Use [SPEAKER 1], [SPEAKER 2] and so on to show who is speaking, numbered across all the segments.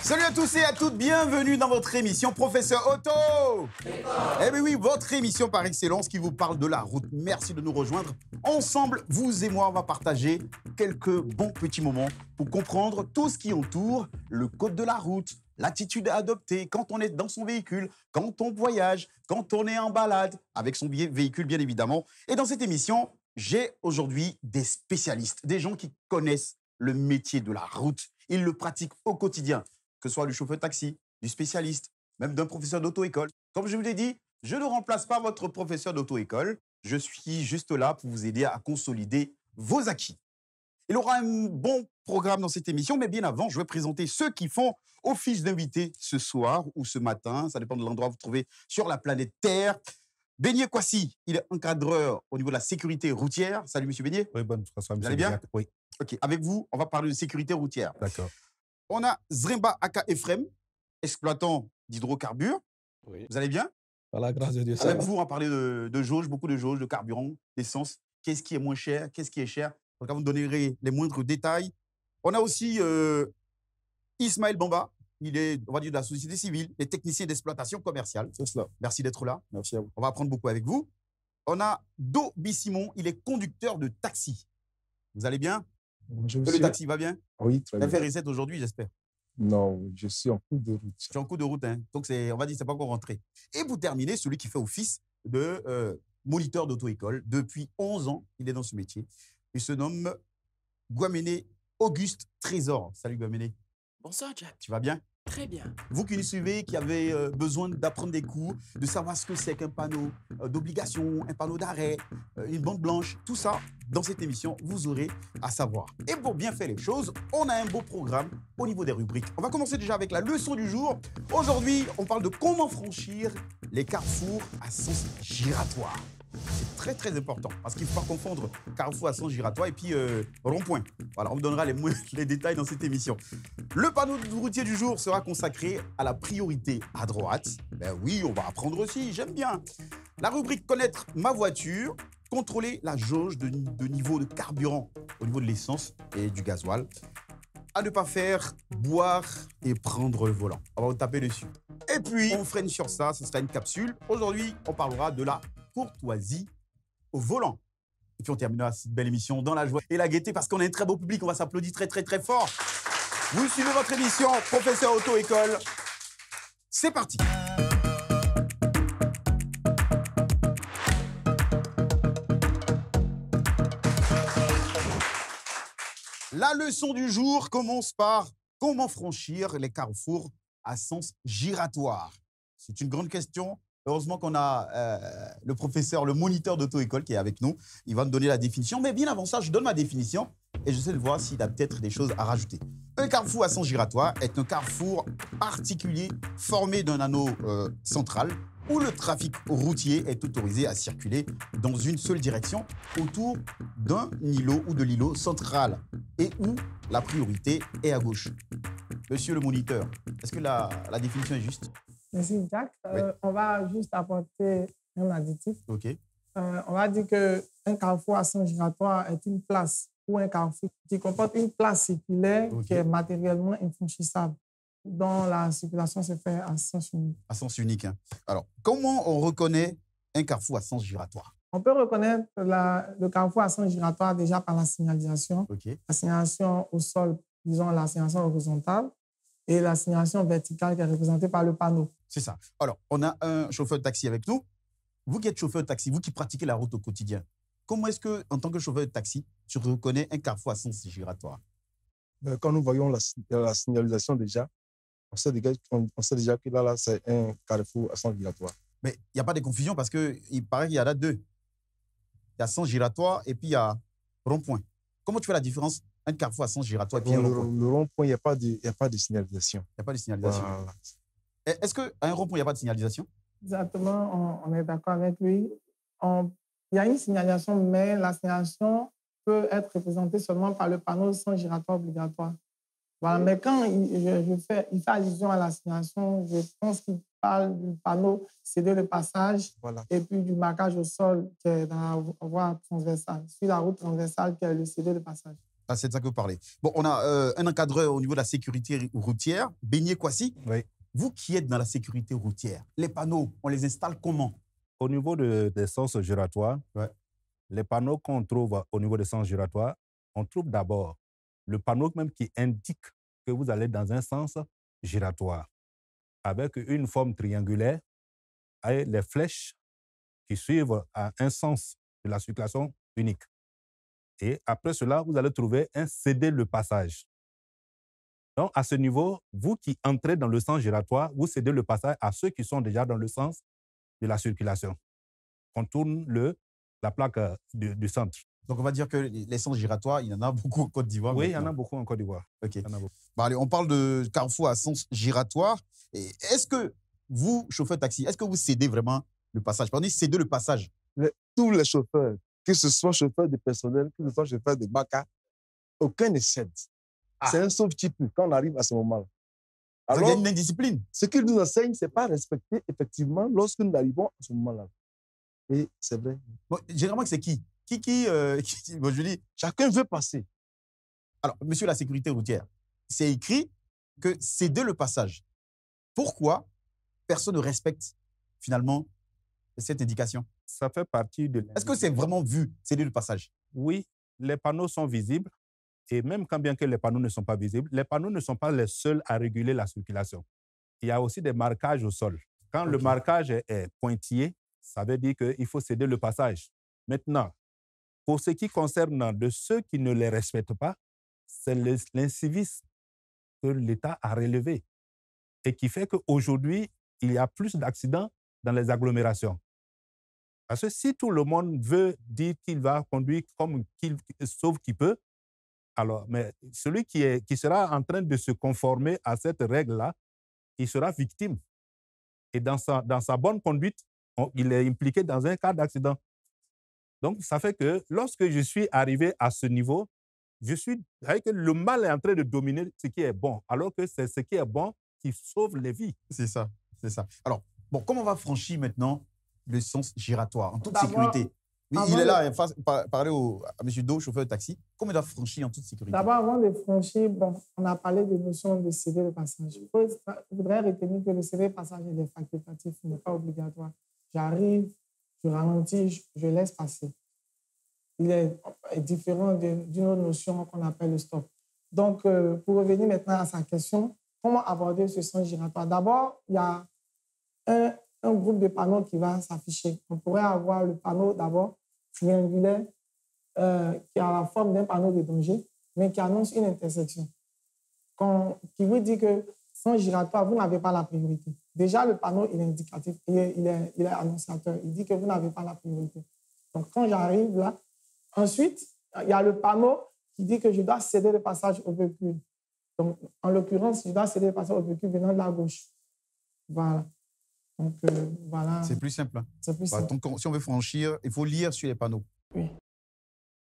[SPEAKER 1] Salut à tous et à toutes, bienvenue dans votre émission Professeur Auto. Eh bien oui, votre émission par excellence qui vous parle de la route. Merci de nous rejoindre. Ensemble, vous et moi, on va partager quelques bons petits moments pour comprendre tout ce qui entoure le code de la route, l'attitude à adopter quand on est dans son véhicule, quand on voyage, quand on est en balade, avec son véhicule bien évidemment. Et dans cette émission, j'ai aujourd'hui des spécialistes, des gens qui connaissent le métier de la route. Ils le pratiquent au quotidien, que ce soit du chauffeur de taxi, du spécialiste, même d'un professeur d'auto-école. Comme je vous l'ai dit, je ne remplace pas votre professeur d'auto-école. Je suis juste là pour vous aider à consolider vos acquis. Il y aura un bon programme dans cette émission, mais bien avant, je vais présenter ceux qui font office d'invités ce soir ou ce matin. Ça dépend de l'endroit où vous vous trouvez sur la planète Terre. Beignet Kwasi, il est encadreur au niveau de la sécurité routière. Salut, monsieur Beignet.
[SPEAKER 2] Oui, bonne façon.
[SPEAKER 1] Vous allez bien?
[SPEAKER 2] Oui.
[SPEAKER 1] OK. Avec vous, on va parler de sécurité routière.
[SPEAKER 2] D'accord.
[SPEAKER 1] On a Zremba Aka Efrem, exploitant d'hydrocarbures.
[SPEAKER 3] Oui.
[SPEAKER 1] Vous allez bien?
[SPEAKER 2] Par la grâce de Dieu, ça
[SPEAKER 1] Avec
[SPEAKER 2] va.
[SPEAKER 1] vous, on va parler de jauge, beaucoup de jauge, de carburant, d'essence. Qu'est-ce qui est moins cher? Qu'est-ce qui est cher? Donc, vous donnerez les moindres détails. On a aussi Ismaël Bamba. Il est, on va dire, de la société civile, et technicien d'exploitation commerciale.
[SPEAKER 2] C'est cela.
[SPEAKER 1] Merci d'être là.
[SPEAKER 2] Merci à vous.
[SPEAKER 1] On va apprendre beaucoup avec vous. On a Do Bissimon. Il est conducteur de taxi. Vous allez bien?
[SPEAKER 2] Je
[SPEAKER 1] Le taxi va bien?
[SPEAKER 2] Oui, très bien.
[SPEAKER 1] FR7 aujourd'hui, j'espère.
[SPEAKER 2] Non, je suis en cours de route.
[SPEAKER 1] Je suis en cours de route, hein. Donc on va dire que c'est pas encore rentré. Et pour terminer, celui qui fait office de moniteur d'auto-école depuis 11 ans, il est dans ce métier. Il se nomme Guamene Auguste Trésor. Salut Guamene.
[SPEAKER 3] Bonsoir Jack,
[SPEAKER 1] Tu vas bien?
[SPEAKER 3] très bien.
[SPEAKER 1] Vous qui nous suivez, qui avez besoin d'apprendre des cours, de savoir ce que c'est qu'un panneau d'obligation, un panneau d'arrêt, une bande blanche, tout ça, dans cette émission, vous aurez à savoir. Et pour bien faire les choses, on a un beau programme au niveau des rubriques. On va commencer déjà avec la leçon du jour. Aujourd'hui, on parle de comment franchir les carrefours à sens giratoire. C'est très très important parce qu'il ne faut pas confondre carrefour à sens giratoire et puis rond-point. Voilà, on vous donnera les détails dans cette émission. Le panneau routier du jour sera consacré à la priorité à droite. Ben oui, on va apprendre aussi, j'aime bien. La rubrique connaître ma voiture, contrôler la jauge de niveau de carburant au niveau de l'essence et du gasoil. À ne pas faire, boire et prendre le volant. On va vous taper dessus. Et puis, on freine sur ça, ce sera une capsule. Aujourd'hui, on parlera de la courtoisie au volant. Et puis, on terminera cette belle émission dans la joie et la gaieté parce qu'on a un très beau public. On va s'applaudir très, très, très fort. Vous suivez votre émission Professeur Auto-École. C'est parti. La leçon du jour commence par comment franchir les carrefours à sens giratoire. C'est une grande question. Heureusement qu'on a le professeur, le moniteur d'auto-école qui est avec nous. Il va nous donner la définition. Mais bien avant ça, je donne ma définition et j'essaie de voir s'il a peut-être des choses à rajouter. Un carrefour à sens giratoire est un carrefour particulier formé d'un anneau central où le trafic routier est autorisé à circuler dans une seule direction autour d'un îlot ou de l'îlot central et où la priorité est à gauche. Monsieur le moniteur, est-ce que la définition est juste?
[SPEAKER 4] Merci, Jack.
[SPEAKER 1] Oui.
[SPEAKER 4] On va juste apporter un additif.
[SPEAKER 1] OK.
[SPEAKER 4] On va dire qu'un carrefour à sens giratoire est une place ou un carrefour qui comporte une place circulaire
[SPEAKER 1] Ok.
[SPEAKER 4] qui est matériellement infranchissable, dont la circulation se fait à sens unique.
[SPEAKER 1] À sens unique. Hein. Alors, comment on reconnaît un carrefour à sens giratoire?
[SPEAKER 4] On peut reconnaître le carrefour à sens giratoire déjà par la signalisation.
[SPEAKER 1] OK.
[SPEAKER 4] La signalisation au sol, disons la signalisation horizontale, et la signalisation verticale qui est représentée par le panneau.
[SPEAKER 1] C'est ça. Alors, on a un chauffeur de taxi avec nous. Vous qui êtes chauffeur de taxi, vous qui pratiquez la route au quotidien, comment est-ce que, en tant que chauffeur de taxi, tu reconnais un carrefour à sens giratoire?
[SPEAKER 2] Quand nous voyons la signalisation déjà, on sait déjà que là, c'est un carrefour à sens giratoire.
[SPEAKER 1] Mais il n'y a pas de confusion parce qu'il paraît qu'il y en a deux. Il y a sens giratoire et puis il y a rond-point. Comment tu fais la différence entre un carrefour à sens giratoire et puis un
[SPEAKER 2] Dans
[SPEAKER 1] rond-point?
[SPEAKER 2] le rond-point, il n'y a pas de signalisation.
[SPEAKER 1] Il n'y a pas de signalisation.
[SPEAKER 2] Voilà.
[SPEAKER 1] Est-ce qu'à un rond-point, il n'y a pas de signalisation?
[SPEAKER 4] Exactement, on est d'accord avec lui. Il y a une signalisation, mais la signalisation peut être représentée seulement par le panneau sans giratoire obligatoire. Voilà. Mais quand il fait allusion à la signalisation, je pense qu'il parle du panneau céder le passage
[SPEAKER 2] Voilà.
[SPEAKER 4] et puis du marquage au sol qui est dans la voie transversale, sur la route transversale qui est le céder le passage.
[SPEAKER 1] Ah, c'est de ça que vous parlez. Bon, on a un encadreur au niveau de la sécurité routière, Beignet Kwasi.
[SPEAKER 2] Oui.
[SPEAKER 1] Vous qui êtes dans la sécurité routière, les panneaux, on les installe comment?
[SPEAKER 3] Au niveau des sens giratoires,
[SPEAKER 1] Ouais.
[SPEAKER 3] les panneaux qu'on trouve au niveau des sens giratoires, on trouve d'abord le panneau même qui indique que vous allez dans un sens giratoire, avec une forme triangulaire et les flèches qui suivent à un sens de la circulation unique. Et après cela, vous allez trouver un céder le passage. Donc, à ce niveau, vous qui entrez dans le sens giratoire, vous cédez le passage à ceux qui sont déjà dans le sens de la circulation. On tourne la plaque du centre.
[SPEAKER 1] Donc, on va dire que les sens giratoires, il y en a beaucoup en Côte d'Ivoire.
[SPEAKER 3] Oui, il y en a beaucoup en Côte d'Ivoire.
[SPEAKER 1] OK.
[SPEAKER 3] Il y en a beaucoup.
[SPEAKER 1] Bon, allez, on parle de carrefour à sens giratoire. Est-ce que vous, chauffeur taxi, est-ce que vous cédez vraiment le passage? Pardon, cédez le passage.
[SPEAKER 2] Tous les chauffeurs, que ce soit chauffeur de personnel, que ce soit chauffeur de baka, aucun ne cède.
[SPEAKER 1] Ah.
[SPEAKER 2] C'est un sauf-type quand on arrive à ce moment-là.
[SPEAKER 1] Alors, il y a
[SPEAKER 2] Alors,
[SPEAKER 1] une indiscipline.
[SPEAKER 2] ce qu'ils nous enseignent, ce n'est pas respecter effectivement lorsque nous arrivons à ce moment-là. Et c'est vrai.
[SPEAKER 1] Bon, généralement, c'est qui bon, je dis,
[SPEAKER 2] Chacun veut passer.
[SPEAKER 1] alors, monsieur la sécurité routière, c'est écrit que céder le passage. Pourquoi personne ne respecte finalement cette indication?
[SPEAKER 3] Ça fait partie de...
[SPEAKER 1] Est-ce que c'est vraiment vu, céder le passage?
[SPEAKER 3] Oui, les panneaux sont visibles. Et même quand bien que les panneaux ne sont pas visibles, les panneaux ne sont pas les seuls à réguler la circulation. Il y a aussi des marquages au sol. Quand le marquage est pointillé, ça veut dire qu'il faut céder le passage. Maintenant, pour ce qui concerne de ceux qui ne les respectent pas, c'est l'incivisme que l'État a relevé et qui fait qu'aujourd'hui, il y a plus d'accidents dans les agglomérations. Parce que si tout le monde veut dire qu'il va conduire comme sauf qu'il peut, alors, mais celui qui sera en train de se conformer à cette règle-là, il sera victime. Et dans sa bonne conduite, il est impliqué dans un cas d'accident. Donc, ça fait que lorsque je suis arrivé à ce niveau, avec le mal est en train de dominer ce qui est bon, alors que c'est ce qui est bon qui sauve les vies.
[SPEAKER 1] C'est ça, c'est ça. Alors, bon, comment on va franchir maintenant le sens giratoire en toute
[SPEAKER 4] D'abord,
[SPEAKER 1] sécurité? Oui, il est là, parler à M. Do, chauffeur de taxi. Comment il doit franchir en toute sécurité?
[SPEAKER 4] D'abord, avant de franchir, bon, on a parlé de notion de céder le passage. Il faudrait retenir que le céder le passage il est facultatif, il n'est pas obligatoire. J'arrive, je ralentis, je laisse passer. Il est différent d'une autre notion qu'on appelle le stop. Donc, pour revenir maintenant à sa question, comment aborder ce sens giratoire? D'abord, il y a un groupe de panneaux qui va s'afficher. On pourrait avoir le panneau d'abord triangulaire qui a la forme d'un panneau de danger, mais qui annonce une intersection. Qui vous dit que sans giratoire, vous n'avez pas la priorité. Déjà, le panneau, il est indicatif, il est annonciateur. Il dit que vous n'avez pas la priorité. Donc, quand j'arrive là, ensuite, il y a le panneau qui dit que je dois céder le passage au véhicule. Donc, en l'occurrence, je dois céder le passage au véhicule venant de la gauche. Voilà. Donc, voilà.
[SPEAKER 1] C'est plus simple.
[SPEAKER 4] C'est plus
[SPEAKER 1] Voilà,
[SPEAKER 4] simple.
[SPEAKER 1] donc, si on veut franchir, il faut lire sur les panneaux.
[SPEAKER 4] Oui.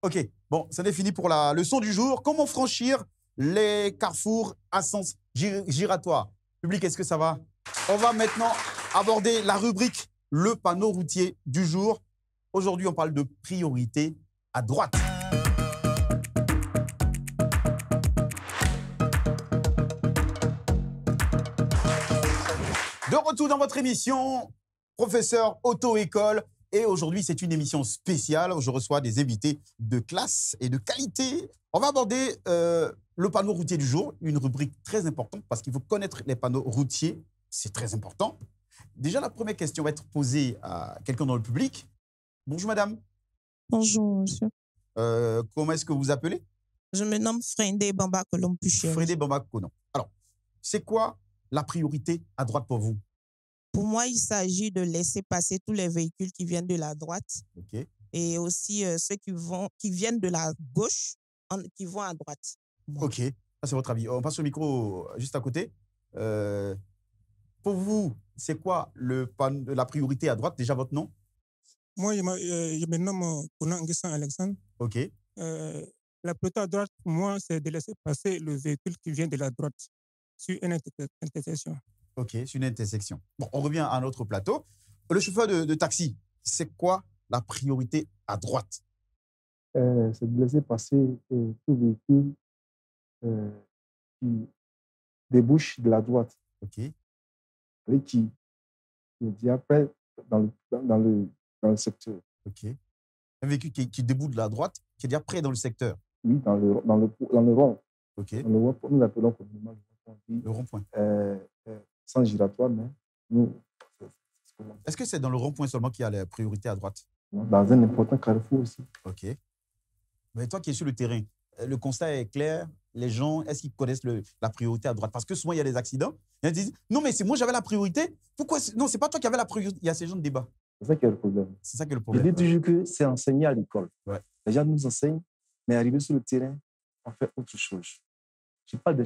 [SPEAKER 1] OK. Bon, ça n'est fini pour la leçon du jour. Comment franchir les carrefours à sens giratoire? Public, est-ce que ça va? On va maintenant aborder la rubrique le panneau routier du jour. Aujourd'hui, on parle de priorité à droite. De retour dans votre émission, professeur auto-école. Et aujourd'hui, c'est une émission spéciale où je reçois des invités de classe et de qualité. On va aborder le panneau routier du jour, une rubrique très importante parce qu'il faut connaître les panneaux routiers. C'est très important. Déjà, la première question va être posée à quelqu'un dans le public. Bonjour, madame.
[SPEAKER 5] Bonjour, monsieur.
[SPEAKER 1] Comment est-ce que vous vous appelez?
[SPEAKER 5] Je me nomme Frindé Bamba Colompucher.
[SPEAKER 1] Frédé Bamba Kono. Alors, c'est quoi la priorité à droite pour vous?
[SPEAKER 5] Pour moi, il s'agit de laisser passer tous les véhicules qui viennent de la droite
[SPEAKER 1] OK.
[SPEAKER 5] et aussi ceux qui viennent de la gauche, qui vont à droite. Bon.
[SPEAKER 1] OK. Ça, c'est votre avis. On passe au micro juste à côté. Pour vous, c'est quoi la priorité à droite? Déjà, votre nom?
[SPEAKER 6] Moi, je me nomme Konan Nguessan Alexandre.
[SPEAKER 1] OK.
[SPEAKER 6] La priorité à droite, pour moi, c'est de laisser passer le véhicule qui vient de la droite sur une intersection.
[SPEAKER 1] OK, c'est une intersection. Bon, on revient à notre plateau. Le chauffeur de taxi, c'est quoi la priorité à droite?
[SPEAKER 2] c'est de laisser passer tout véhicule qui débouche de la droite.
[SPEAKER 1] OK.
[SPEAKER 2] Et qui est déjà près dans le secteur.
[SPEAKER 1] OK. Un véhicule qui débouche de la droite, qui est déjà près dans le secteur.
[SPEAKER 2] Oui, dans le rond.
[SPEAKER 1] OK.
[SPEAKER 2] Dans le rond, nous l'appelons communément
[SPEAKER 1] Le rond-point.
[SPEAKER 2] Sans giratoire, mais nous.
[SPEAKER 1] Est-ce que c'est dans le rond-point seulement qu'il y a la priorité à droite?
[SPEAKER 2] Dans un important carrefour aussi.
[SPEAKER 1] OK. Mais toi qui es sur le terrain, le constat est clair. Les gens, est-ce qu'ils connaissent la priorité à droite? Parce que souvent, il y a des accidents. Ils disent, non, mais c'est moi, j'avais la priorité. Pourquoi? Non, c'est pas toi qui avais la priorité. Il y a ces gens de débat.
[SPEAKER 2] C'est ça qui est le problème.
[SPEAKER 1] C'est ça qui est le
[SPEAKER 2] Je
[SPEAKER 1] problème.
[SPEAKER 2] dis toujours que c'est enseigné à l'école.
[SPEAKER 1] Ouais.
[SPEAKER 2] Les gens nous enseignent, mais arrivé sur le terrain, on fait autre chose. Je ne parle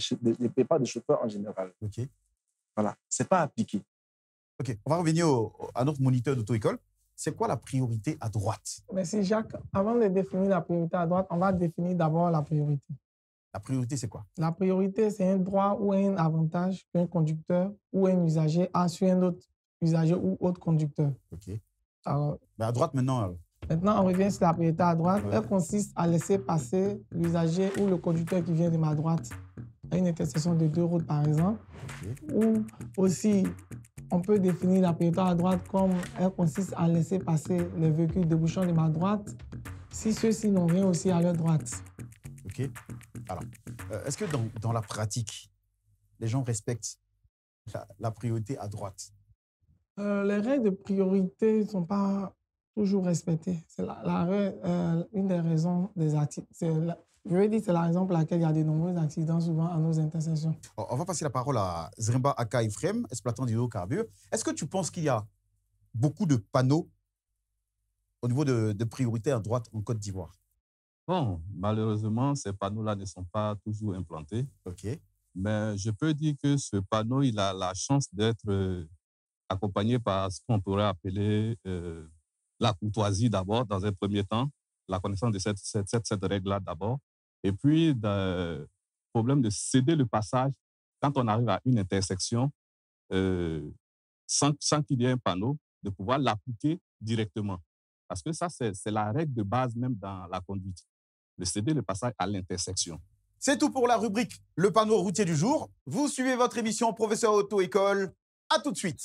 [SPEAKER 2] pas des chauffeurs en général.
[SPEAKER 1] OK.
[SPEAKER 2] Voilà. Ce n'est pas appliqué.
[SPEAKER 1] OK. On va revenir à notre moniteur d'auto-école. C'est quoi la priorité à droite?
[SPEAKER 4] Merci Jacques. Avant de définir la priorité à droite, on va définir d'abord la priorité.
[SPEAKER 1] La priorité, c'est quoi?
[SPEAKER 4] La priorité, c'est un droit ou un avantage qu'un conducteur ou un usager a sur un autre usager ou autre conducteur.
[SPEAKER 1] OK.
[SPEAKER 4] Alors,
[SPEAKER 1] Mais à droite, maintenant.
[SPEAKER 4] Maintenant, on revient sur la priorité à droite.
[SPEAKER 1] Ouais.
[SPEAKER 4] Elle consiste à laisser passer l'usager ou le conducteur qui vient de ma droite à une intersection de 2 routes, par exemple.
[SPEAKER 1] OK.
[SPEAKER 4] Ou aussi, on peut définir la priorité à droite comme elle consiste à laisser passer les véhicules débouchant de ma droite si ceux-ci n'ont rien aussi à leur droite.
[SPEAKER 1] OK. Alors, est-ce que dans la pratique, les gens respectent la priorité à droite?
[SPEAKER 4] Les règles de priorité ne sont pas toujours respectées. C'est une des raisons des accidents. Je veux dire, c'est la raison pour laquelle il y a de nombreux accidents souvent à nos intersections.
[SPEAKER 1] On va passer la parole à Zrimba Aka Ephraim, exploitant d'hydrocarbures. Est-ce que tu penses qu'il y a beaucoup de panneaux au niveau de priorité à droite en Côte d'Ivoire?
[SPEAKER 7] Bon, malheureusement, ces panneaux-là ne sont pas toujours implantés.
[SPEAKER 1] OK.
[SPEAKER 7] Mais je peux dire que ce panneau, il a la chance d'être accompagné par ce qu'on pourrait appeler la courtoisie d'abord, dans un premier temps, la connaissance de cette règle-là d'abord. Et puis, le problème de céder le passage quand on arrive à une intersection sans qu'il y ait un panneau, de pouvoir l'appliquer directement. Parce que ça, c'est la règle de base même dans la conduite, de céder le passage à l'intersection.
[SPEAKER 1] C'est tout pour la rubrique Le panneau routier du jour. Vous suivez votre émission Professeur Auto-École. À tout de suite.